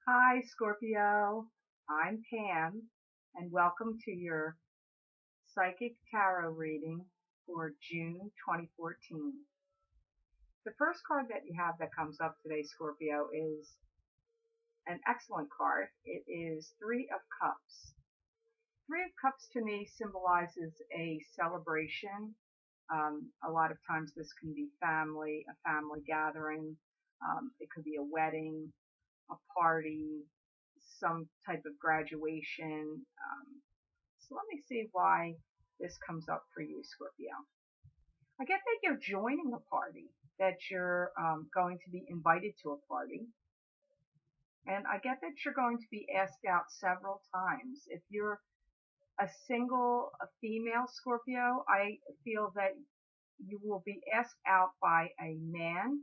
Hi, Scorpio. I'm Pam, and welcome to your psychic tarot reading for June 2014. The first card that you have that comes up today, Scorpio, is an excellent card. It is Three of Cups. Three of Cups to me symbolizes a celebration. A lot of times this can be family, a family gathering. It could be a wedding, a party, some type of graduation. So let me see why this comes up for you, Scorpio. I get that you're joining a party, that you're going to be invited to a party, and I get that you're going to be asked out several times. If you're a female Scorpio, I feel that you will be asked out by a man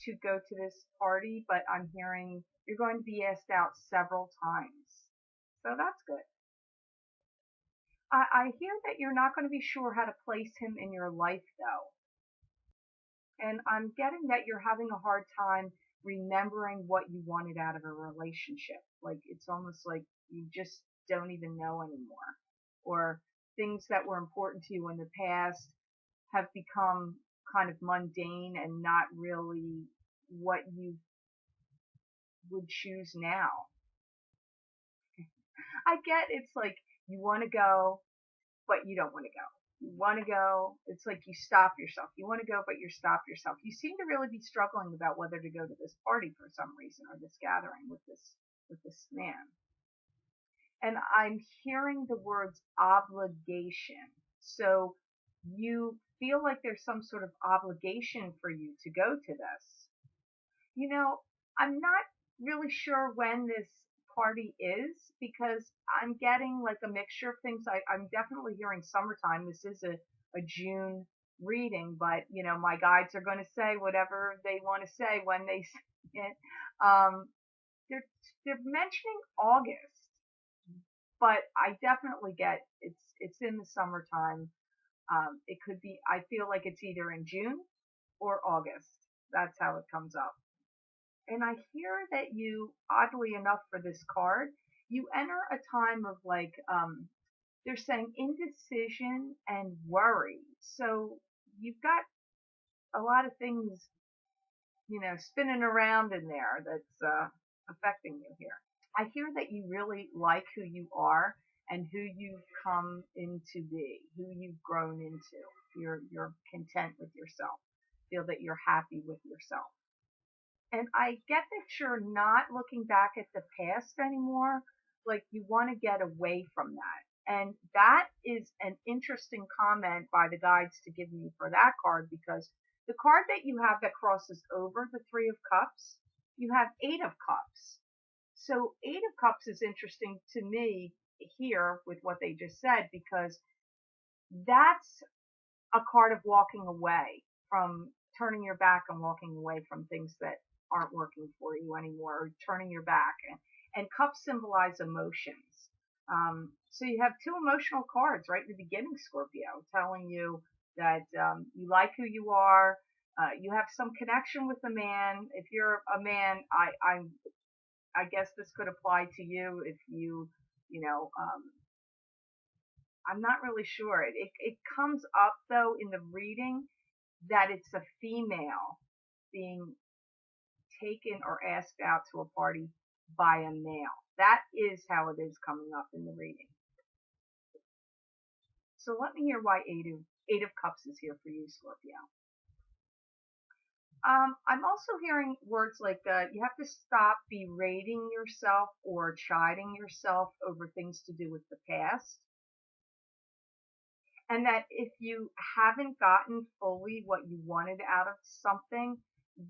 to go to this party, but I'm hearing you're going to be asked out several times. So that's good. I hear that you're not going to be sure how to place him in your life, though. And I'm getting that you're having a hard time remembering what you wanted out of a relationship. Like it's almost like you just don't even know anymore. Or things that were important to you in the past have become kind of mundane and not really what you would choose now. I get it's like you want to go, but you don't want to go. You want to go, it's like you stop yourself. You want to go, but you stop yourself. You seem to really be struggling about whether to go to this party for some reason or this gathering with this man. And I'm hearing the words obligation. So you feel like there's some sort of obligation for you to go to this. You know, I'm not really sure when this party is because I'm getting like a mixture of things. I'm definitely hearing summertime. This is a June reading, but my guides are going to say whatever they want to say when they say it. Um, they're they're mentioning August, but I definitely get it's in the summertime. It could be. I feel like it's either in June or August. That's how it comes up. And I hear that you, oddly enough, for this card, you enter a time of like, they're saying indecision and worry. So you've got a lot of things, spinning around in there that's affecting you here. I hear that you really like who you are and who you've come into be, who you've grown into. You're content with yourself. Feel that you're happy with yourself. And I get that you're not looking back at the past anymore. Like you want to get away from that. And that is an interesting comment by the guides to give me for that card because the card that you have that crosses over the Three of Cups, you have Eight of Cups. So Eight of Cups is interesting to me here with what they just said because that's a card of walking away from turning your back and walking away from things that aren't working for you anymore or turning your back. And cups symbolize emotions. So you have two emotional cards right in the beginning, Scorpio, telling you that you like who you are. You have some connection with a man. If you're a man, I guess this could apply to you if you know, I'm not really sure. It comes up though in the reading that it's a female being taken or asked out to a party by a male. That is how it is coming up in the reading. So let me hear why Eight of Cups is here for you, Scorpio. I'm also hearing words like you have to stop berating yourself or chiding yourself over things to do with the past. And that if you haven't gotten fully what you wanted out of something,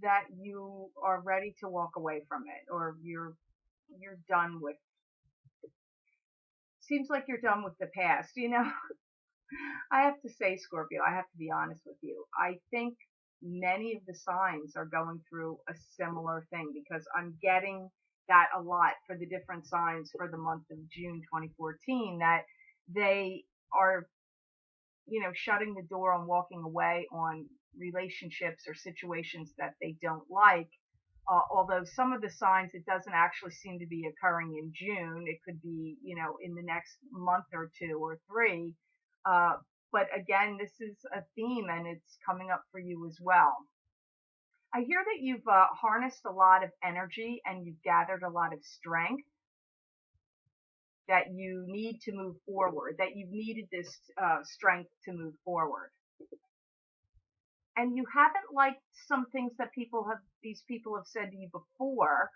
that you are ready to walk away from it or you're done with. Seems like you're done with the past, I have to say, Scorpio, I have to be honest with you. I think many of the signs are going through a similar thing because I'm getting that a lot for the different signs for the month of June 2014 that they are shutting the door and walking away on relationships or situations that they don't like Although some of the signs, it doesn't actually seem to be occurring in June. It could be, in the next month or two or three. Uh, but again, this is a theme and it's coming up for you as well. I hear that you've harnessed a lot of energy and you've gathered a lot of strength that you need to move forward, that you've needed this strength to move forward. And you haven't liked some things that these people have said to you before.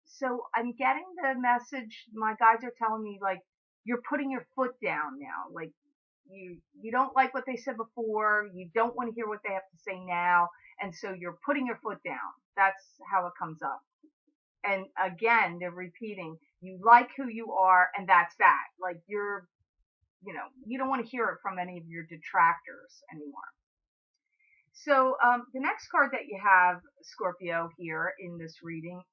So I'm getting the message, my guides are telling me, like, you're putting your foot down now. Like, you don't like what they said before, you don't want to hear what they have to say now, and so you're putting your foot down. That's how it comes up. And again, they're repeating, you like who you are, and that's that. Like, you don't want to hear it from any of your detractors anymore. So the next card that you have, Scorpio, here in this reading,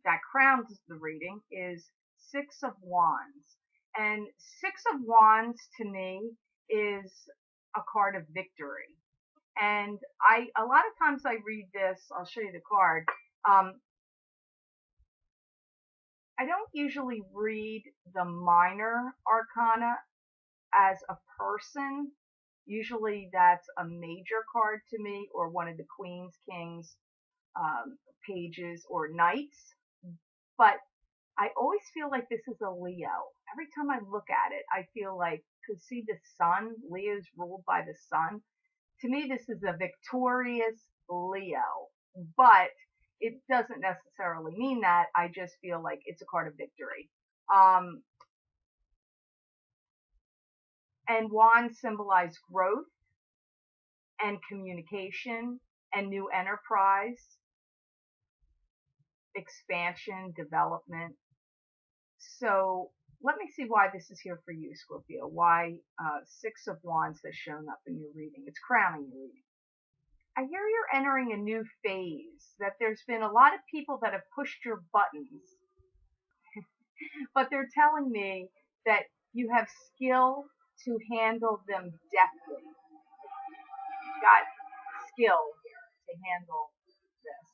that crowns the reading, is Six of Wands. And Six of Wands to me is a card of victory. And a lot of times I read this, I'll show you the card. I don't usually read the minor arcana as a person. Usually that's a major card to me, or one of the queens, kings, pages, or knights. But I always feel like this is a Leo. Every time I look at it, I feel like, could see the sun. Leo's ruled by the sun. To me, this is a victorious Leo, but it doesn't necessarily mean that. I just feel like it's a card of victory. And wands symbolize growth and communication and new enterprise, expansion, development. So let me see why this is here for you, Scorpio. Why Six of Wands has shown up in your reading. It's crowning your reading. I hear you're entering a new phase, that there's been a lot of people that have pushed your buttons, but they're telling me that you have skill to handle them deftly. You've got skill here to handle this.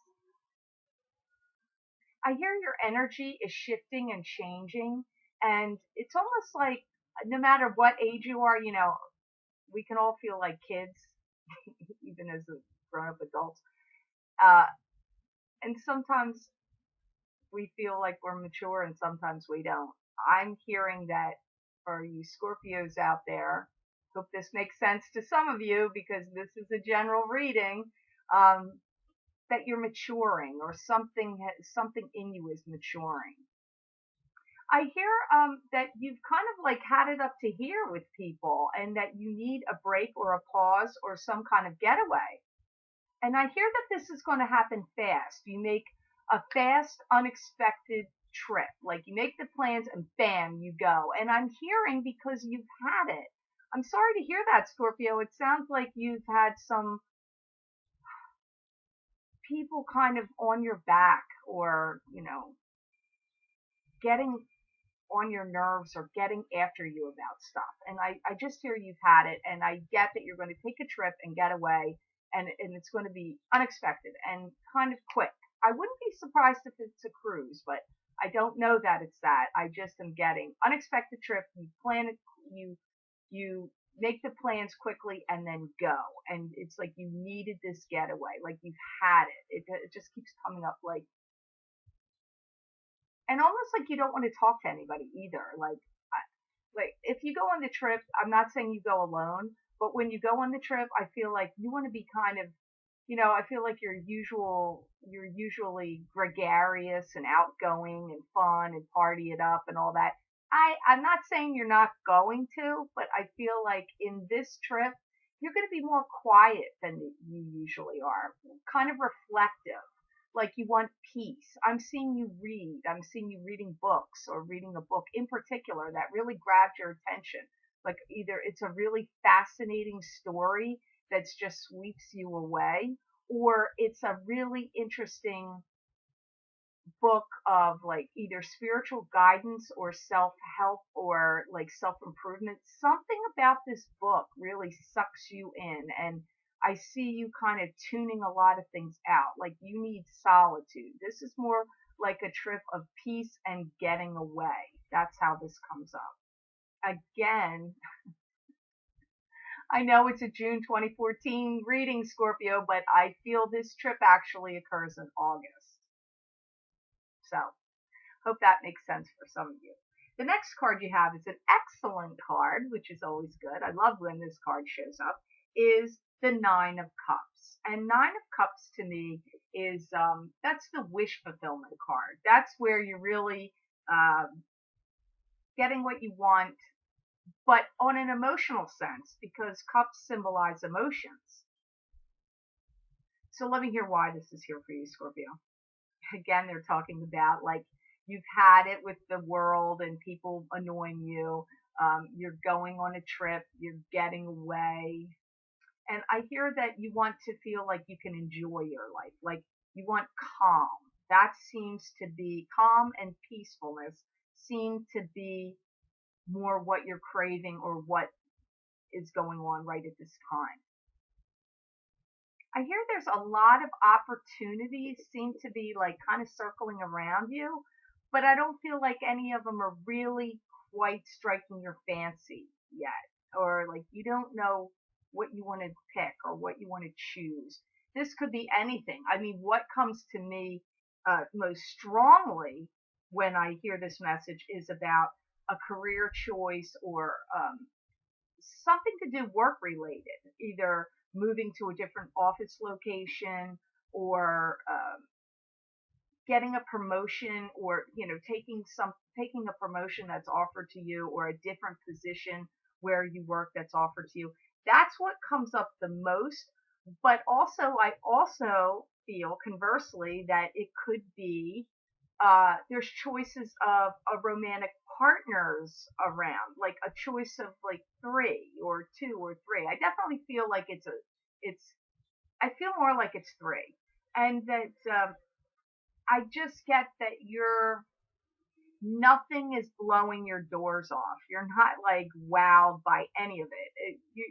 I hear your energy is shifting and changing, and it's almost like no matter what age you are, we can all feel like kids, even as grown-up adults. And sometimes we feel like we're mature and sometimes we don't. I'm hearing that for you Scorpios out there, hope this makes sense to some of you because this is a general reading, that you're maturing, or something in you is maturing. I hear that you've kind of like had it up to here with people and that you need a break or a pause or some kind of getaway. And I hear that this is going to happen fast. You make a fast, unexpected trip. Like you make the plans and bam, you go. And I'm hearing because you've had it. I'm sorry to hear that, Scorpio. It sounds like you've had some people kind of on your back, or, getting on your nerves or getting after you about stuff. And I just hear you've had it, and I get that you're going to take a trip and get away, and it's going to be unexpected and kind of quick. I wouldn't be surprised if it's a cruise, but I don't know that it's that. I just am getting unexpected trip. You plan it, you make the plans quickly and then go. And it's like you needed this getaway, like you've had it. It just keeps coming up, like, and almost like you don't want to talk to anybody either. Like if you go on the trip, I'm not saying you go alone, but when you go on the trip, I feel like you want to be kind of, I feel like you're usually gregarious and outgoing and fun and party it up and all that. I'm not saying you're not going to, but I feel like in this trip, you're going to be more quiet than you usually are, kind of reflective, like you want peace. I'm seeing you read. I'm seeing you reading books, or reading a book in particular that really grabbed your attention. Like either it's a really fascinating story that's just sweeps you away, or it's a really interesting book of like either spiritual guidance or self-help or like self-improvement. Something about this book really sucks you in, and I see you kind of tuning a lot of things out. Like you need solitude. This is more like a trip of peace and getting away. That's how this comes up. Again, I know it's a June 2014 reading, Scorpio, but I feel this trip actually occurs in August. So, hope that makes sense for some of you. The next card you have is an excellent card, which is always good. I love when this card shows up, is the Nine of Cups. And Nine of Cups to me is, that's the wish fulfillment card. That's where you're really getting what you want, but on an emotional sense, because cups symbolize emotions. So let me hear why this is here for you, Scorpio. Again, they're talking about like you've had it with the world and people annoying you. You're going on a trip, you're getting away. And I hear that you want to feel like you can enjoy your life, like you want calm. That seems to be calm and peacefulness seem to be more what you're craving or what is going on right at this time. I hear there's a lot of opportunities seem to be like kind of circling around you, but I don't feel like any of them are really quite striking your fancy yet, or like you don't know what you want to pick or what you want to choose. This could be anything. I mean, what comes to me most strongly when I hear this message is about a career choice or something to do work related, either moving to a different office location or getting a promotion or taking a promotion that's offered to you or a different position where you work that's offered to you. That's what comes up the most. But also, I also feel conversely that it could be there's choices of a romantic partners around, like a choice of like three or two or three. I definitely feel like I feel more like it's three. And that I just get that nothing is blowing your doors off. You're not like wowed by any of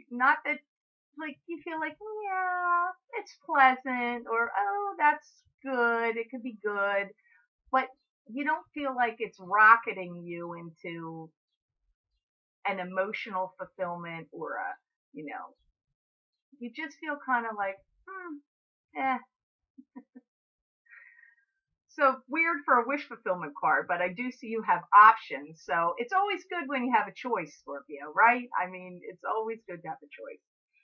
not that like you feel like, yeah, it's pleasant or, oh, that's good. It could be good, but you don't feel like it's rocketing you into an emotional fulfillment or you just feel kind of like, eh. So weird for a wish fulfillment card, but I do see you have options. So it's always good when you have a choice, Scorpio, right? I mean, it's always good to have a choice.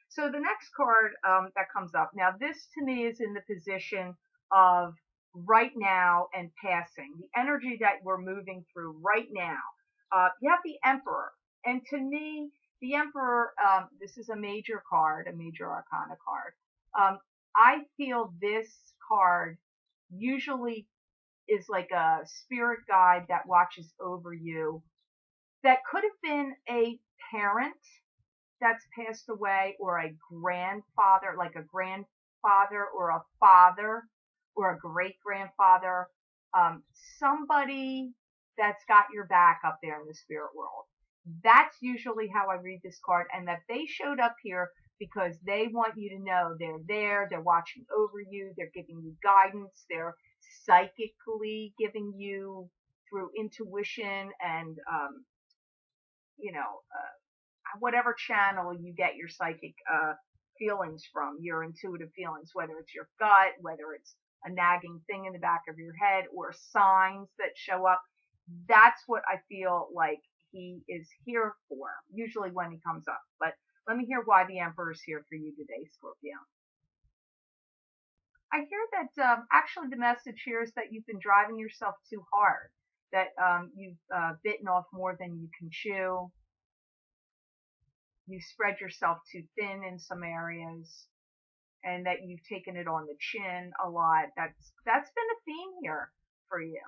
So the next card that comes up, now this to me is in the position of right now and passing, the energy that we're moving through right now. You have the Emperor. And to me, the Emperor, this is a major card, a major arcana card. I feel this card usually is like a spirit guide that watches over you. That could have been a parent that's passed away, or a grandfather, like a grandfather or a father or a great grandfather, somebody that's got your back up there in the spirit world. That's usually how I read this card, and that they showed up here because they want you to know they're there, they're watching over you, they're giving you guidance, they're psychically giving you through intuition and, whatever channel you get your psychic feelings from, your intuitive feelings, whether it's your gut, whether it's a nagging thing in the back of your head, or signs that show up. That's what I feel like he is here for, usually when he comes up. But let me hear why the Emperor is here for you today, Scorpio. I hear that actually the message here is that you've been driving yourself too hard, that you've bitten off more than you can chew. You spread yourself too thin in some areas, and that you've taken it on the chin a lot. That's been a theme here for you,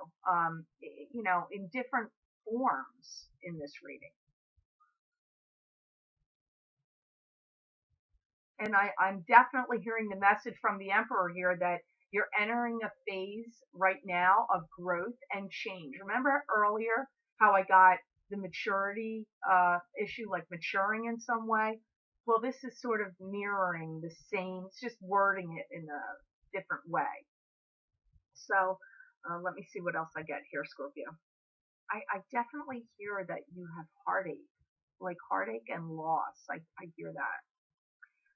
in different forms in this reading. And I'm definitely hearing the message from the Emperor here that you're entering a phase right now of growth and change. Remember earlier how I got the maturity issue, like maturing in some way? Well, this is sort of mirroring the same, it's just wording it in a different way. So let me see what else I get here, Scorpio. I definitely hear that you have heartache, like heartache and loss. I hear that.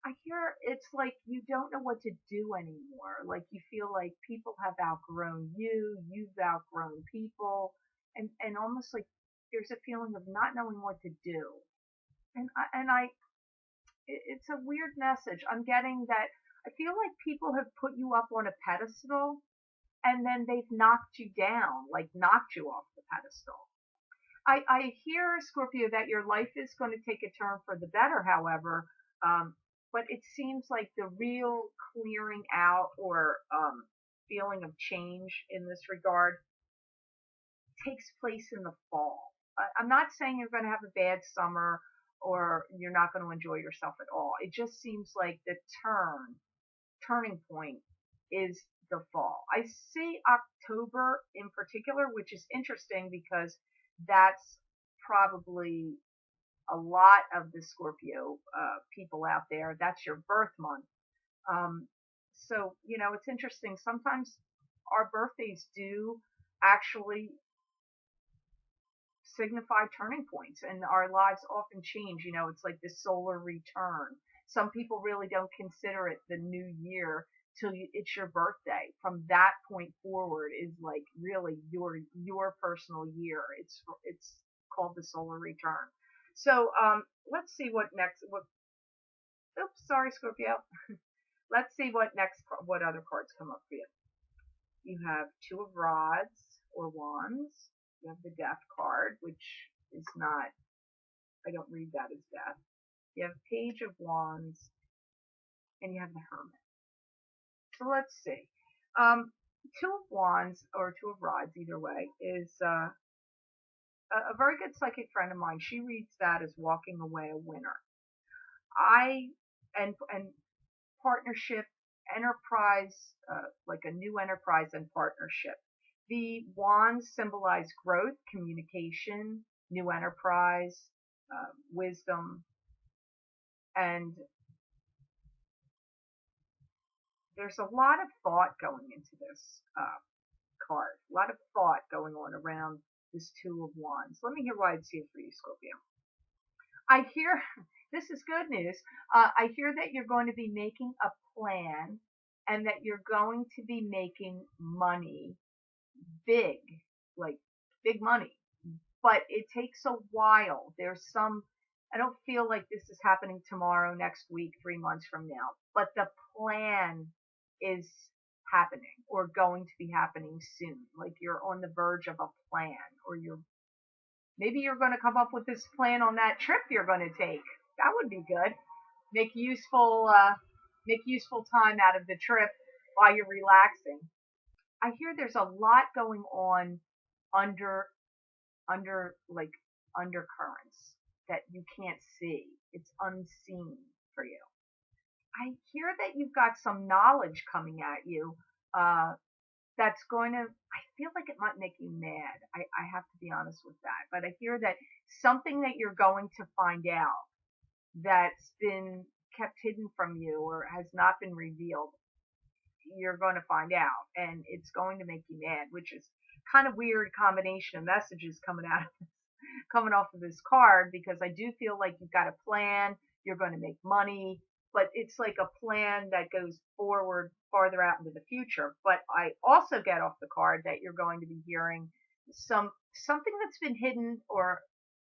I hear it's like you don't know what to do anymore. Like you feel like people have outgrown you, you've outgrown people, and almost like there's a feeling of not knowing what to do. And it's a weird message. I'm getting that I feel like people have put you up on a pedestal and then they've knocked you down, like knocked you off the pedestal. I hear, Scorpio, that your life is going to take a turn for the better, however, but it seems like the real clearing out or feeling of change in this regard takes place in the fall. I'm not saying you're going to have a bad summer or you're not going to enjoy yourself at all. It just seems like the turning point is the fall. I see October in particular, which is interesting because that's probably a lot of the Scorpio people out there. That's your birth month. Um, so, it's interesting. Sometimes our birthdays do actually signify turning points and our lives often change. It's like the solar return. Some people really don't consider it the new year till it's your birthday. From that point forward is like really your personal year. It's called the solar return. So let's see what next. Oops, sorry, Scorpio. Let's see what other cards come up for you. You have Two of Rods or Wands. You have the Death card, which is not, I don't read that as death. You have Page of Wands, and you have the Hermit. So let's see. Um, Two of Wands or Two of Rods, either way, is a very good psychic friend of mine. She reads that as walking away a winner. I and partnership, enterprise, like a new enterprise and partnership. The wands symbolize growth, communication, new enterprise, wisdom, and there's a lot of thought going into this card. A lot of thought going on around this Two of Wands. Let me hear why it's here for you, Scorpio. I hear, this is good news. I hear that you're going to be making a plan and that you're going to be making money big, like big money. But it takes a while. I don't feel like this is happening tomorrow, next week, 3 months from now. But the plan is happening or going to be happening soon. Like you're on the verge of a plan or maybe you're going to come up with this plan on that trip you're going to take. That would be good. Make useful, make useful time out of the trip while you're relaxing. I hear there's a lot going on under like undercurrents that you can't see. It's unseen for you. I hear that you've got some knowledge coming at you that's going to, I feel like it might make you mad. I have to be honest with that. But I hear that something that you're going to find out that's been kept hidden from you or has not been revealed, you're going to find out. And it's going to make you mad, which is kind of weird combination of messages coming off of this card because I do feel like you've got a plan, you're going to make money, but it's like a plan that goes forward farther out into the future. But I also get off the card that you're going to be hearing something that's been hidden or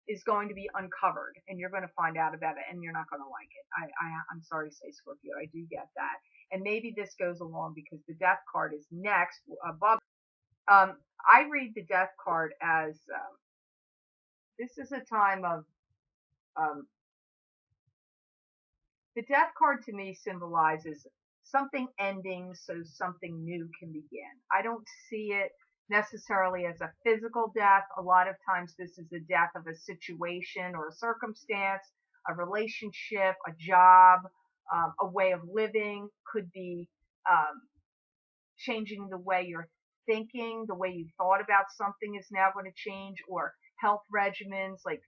is going to be uncovered and you're going to find out about it and you're not going to like it. I'm sorry to say, Scorpio, I do get that. And maybe this goes along because the Death card is next above. I read the Death card as this is a time of um, the Death card to me symbolizes something ending so something new can begin. I don't see it necessarily as a physical death. A lot of times this is the death of a situation or a circumstance, a relationship, a job, a way of living, could be um, changing the way you're thinking, the way you thought about something is now going to change, or health regimens, like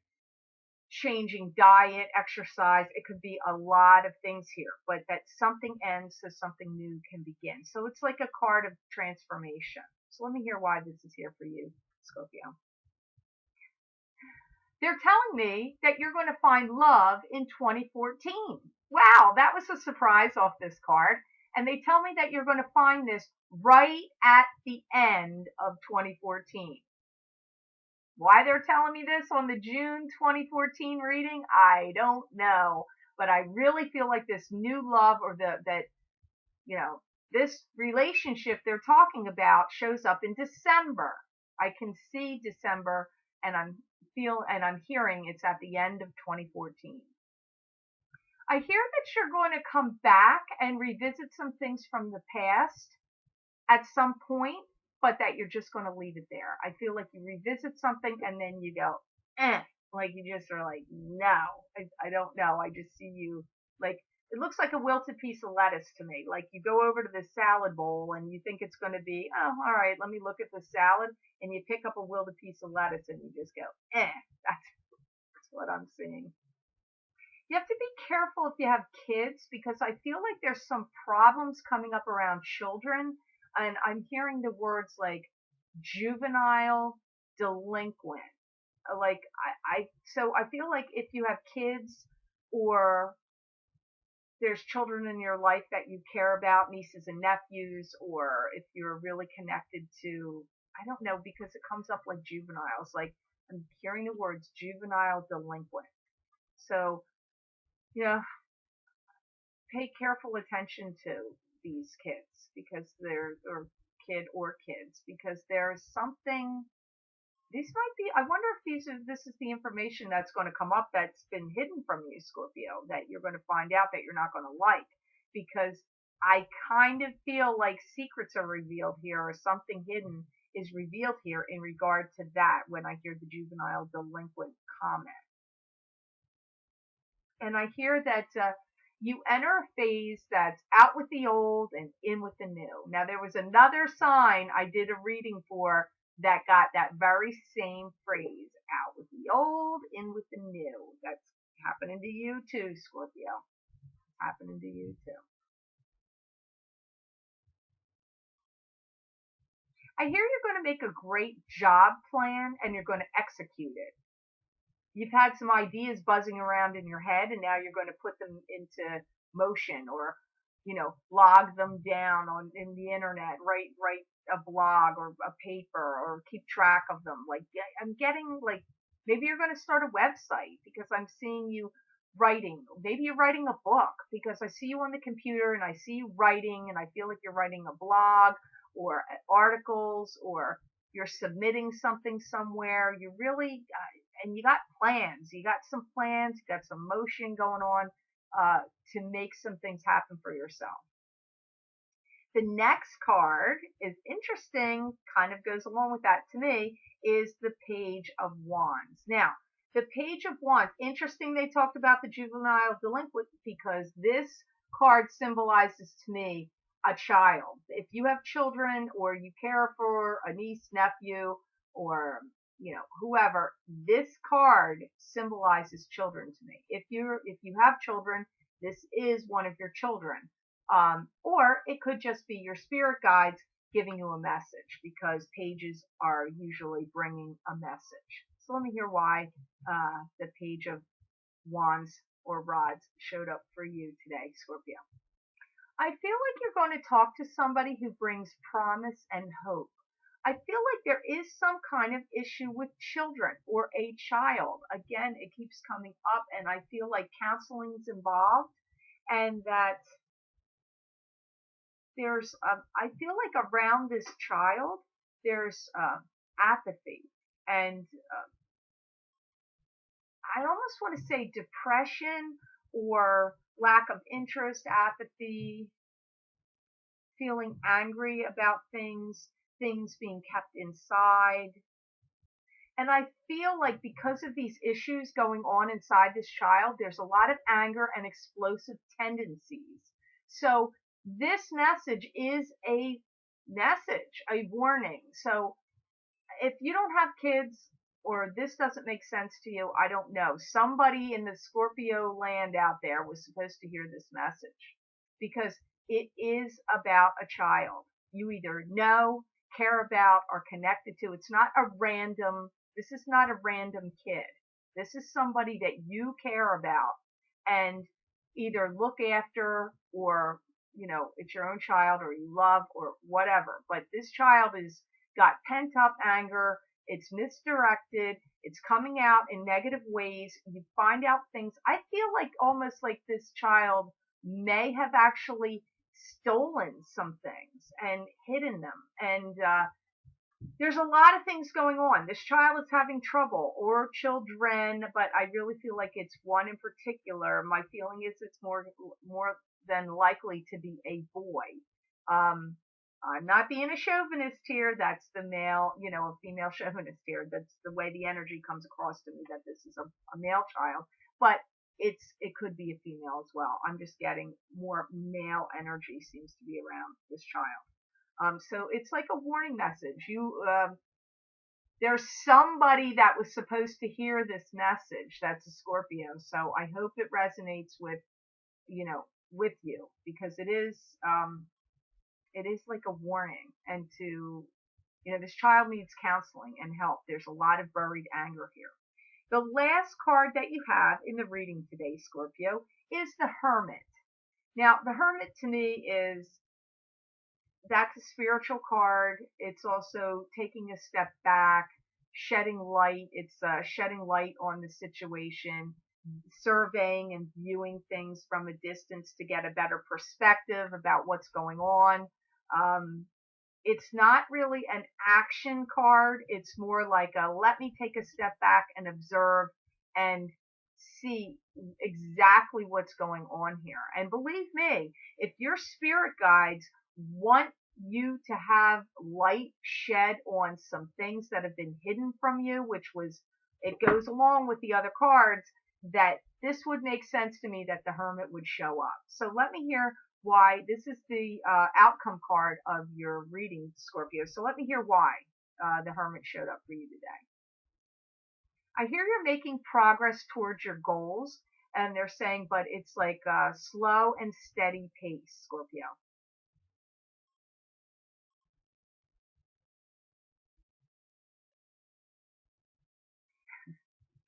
changing diet, exercise. It could be a lot of things here, but that something ends so something new can begin. So it's like a card of transformation. So let me hear why this is here for you, Scorpio. They're telling me that you're going to find love in 2014. Wow, that was a surprise off this card. And they tell me that you're going to find this right at the end of 2014. Why they're telling me this on the June 2014 reading, I don't know. But I really feel like this new love, or this relationship they're talking about shows up in December. I can see December, and I'm hearing it's at the end of 2014. I hear that you're going to come back and revisit some things from the past at some point, but that you're just going to leave it there. I feel like you revisit something and then you go, like you just are like, no, I don't know. I just see you like, it looks like a wilted piece of lettuce to me. Like you go over to the salad bowl and you think it's going to be, oh, all right, let me look at the salad, and you pick up a wilted piece of lettuce and you just go, that's what I'm seeing. You have to be careful if you have kids, because I feel like there's some problems coming up around children. And I'm hearing the words like juvenile delinquent. Like so I feel like if you have kids, or there's children in your life that you care about, nieces and nephews, or if you're really connected to, I don't know, because it comes up like juveniles. Like I'm hearing the words juvenile delinquent. So, pay careful attention to these kids, because or kids, because there's something, these might be, I wonder if this is the information that's going to come up that's been hidden from you, Scorpio, that you're going to find out that you're not going to like, because I kind of feel like secrets are revealed here, or something hidden is revealed here in regard to that when I hear the juvenile delinquent comment. And I hear that you enter a phase that's out with the old and in with the new. Now, there was another sign I did a reading for that got that very same phrase, out with the old, in with the new. That's happening to you too, Scorpio. Happening to you too. I hear you're going to make a great job plan and you're going to execute it. You've had some ideas buzzing around in your head, and now you're going to put them into motion, or log them down in the internet, write a blog or a paper, or keep track of them. Like I'm getting like, maybe you're going to start a website, because I'm seeing you writing. Maybe you're writing a book, because I see you on the computer and I see you writing, and I feel like you're writing a blog or articles, or you're submitting something somewhere. You really and you got plans. You got some plans. You got some motion going on to make some things happen for yourself. The next card is interesting, kind of goes along with that to me, is the Page of Wands. Now, the Page of Wands, interesting they talked about the juvenile delinquent, because this card symbolizes to me a child. If you have children, or you care for a niece, nephew, or whoever, this card symbolizes children to me. If you have children, this is one of your children. Or it could just be your spirit guides giving you a message, because pages are usually bringing a message. So let me hear why the Page of Wands or Rods showed up for you today, Scorpio. I feel like you're going to talk to somebody who brings promise and hope. I feel like there is some kind of issue with children or a child. Again, it keeps coming up, and I feel like counseling is involved, and that there's, I feel like around this child, there's apathy, and I almost want to say depression, or lack of interest, apathy, feeling angry about things being kept inside. And I feel like because of these issues going on inside this child, there's a lot of anger and explosive tendencies. So this message is a message, a warning. So if you don't have kids, or this doesn't make sense to you, I don't know. Somebody in the Scorpio land out there was supposed to hear this message because it is about a child you either know, care about, or connected to. It's not a random, this is not a random kid. This is somebody that you care about and either look after, or, it's your own child or you love or whatever. But this child is got pent up anger. It's misdirected. It's coming out in negative ways. You find out things. I feel like almost like this child may have actually stolen some things and hidden them. And there's a lot of things going on. This child is having trouble, or children, but I really feel like it's one in particular. My feeling is it's more than likely to be a boy. I'm not being a chauvinist here. That's the male, a female chauvinist here. That's the way the energy comes across to me, that this is a male child, but it could be a female as well. I'm just getting more male energy seems to be around this child. So it's like a warning message. There's somebody that was supposed to hear this message that's a Scorpio. So I hope it resonates with you, because it is like a warning. And this child needs counseling and help. There's a lot of buried anger here. The last card that you have in the reading today, Scorpio, is the Hermit. Now, the Hermit to me that's a spiritual card. It's also taking a step back, shedding light. It's shedding light on the situation, surveying and viewing things from a distance to get a better perspective about what's going on. It's not really an action card. It's more like let me take a step back and observe and see exactly what's going on here. And believe me, if your spirit guides want you to have light shed on some things that have been hidden from you, it goes along with the other cards, that this would make sense to me that the Hermit would show up. So let me hear why. This is the outcome card of your reading, Scorpio. So let me hear why the Hermit showed up for you today. I hear you're making progress towards your goals, and they're saying, but it's like a slow and steady pace, Scorpio.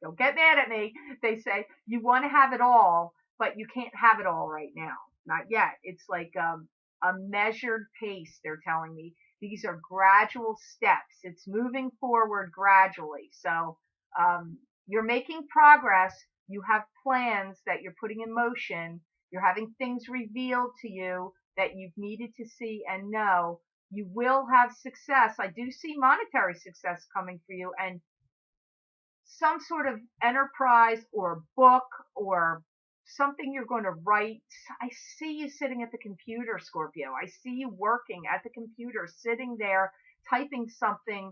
Don't get mad at me. They say you want to have it all, but you can't have it all right now. Not yet. It's like a measured pace, they're telling me. These are gradual steps. It's moving forward gradually. So you're making progress. You have plans that you're putting in motion. You're having things revealed to you that you've needed to see and know. You will have success. I do see monetary success coming for you, and some sort of enterprise or book or something you're going to write. I see you sitting at the computer, Scorpio. I see you working at the computer, sitting there, typing something.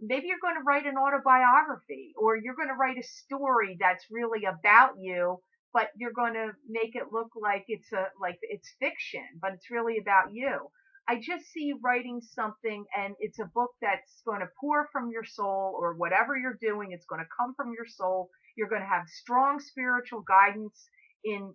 Maybe you're going to write an autobiography, or you're going to write a story that's really about you, but you're going to make it look like it's fiction, but it's really about you. I just see you writing something, and it's a book that's going to pour from your soul, or whatever you're doing, it's going to come from your soul. You're going to have strong spiritual guidance in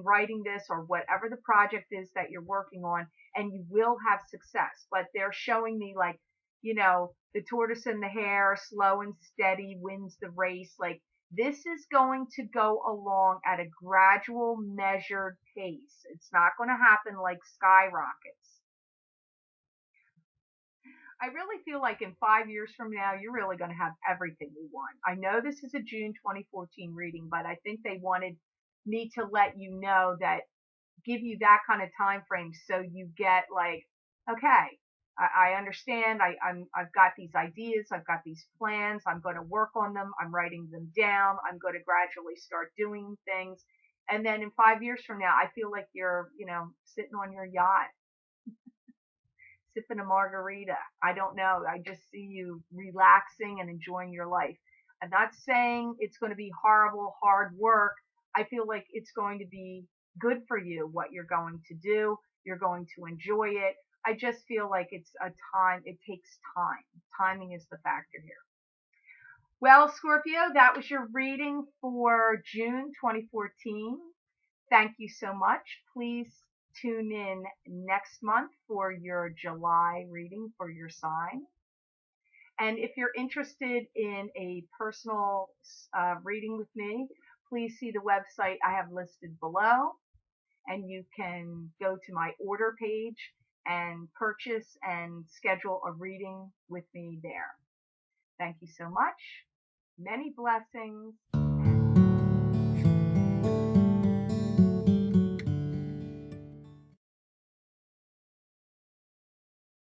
writing this, or whatever the project is that you're working on, and you will have success. But they're showing me like, the tortoise and the hare, slow and steady wins the race. Like, this is going to go along at a gradual, measured pace. It's not going to happen like skyrockets. I really feel like in 5 years from now, you're really going to have everything you want. I know this is a June 2014 reading, but I think they wanted me to let you know that, give you that kind of time frame, so you get like, okay, I understand. I've got these ideas. I've got these plans. I'm going to work on them. I'm writing them down. I'm going to gradually start doing things. And then in 5 years from now, I feel like you're, sitting on your yacht, sipping a margarita. I don't know. I just see you relaxing and enjoying your life. I'm not saying it's going to be horrible, hard work. I feel like it's going to be good for you, what you're going to do. You're going to enjoy it. I just feel like it takes time. Timing is the factor here. Well, Scorpio, that was your reading for June 2014. Thank you so much. Please tune in next month for your July reading for your sign. And if you're interested in a personal reading with me, please see the website I have listed below, and you can go to my order page and purchase and schedule a reading with me there. Thank you so much. Many blessings.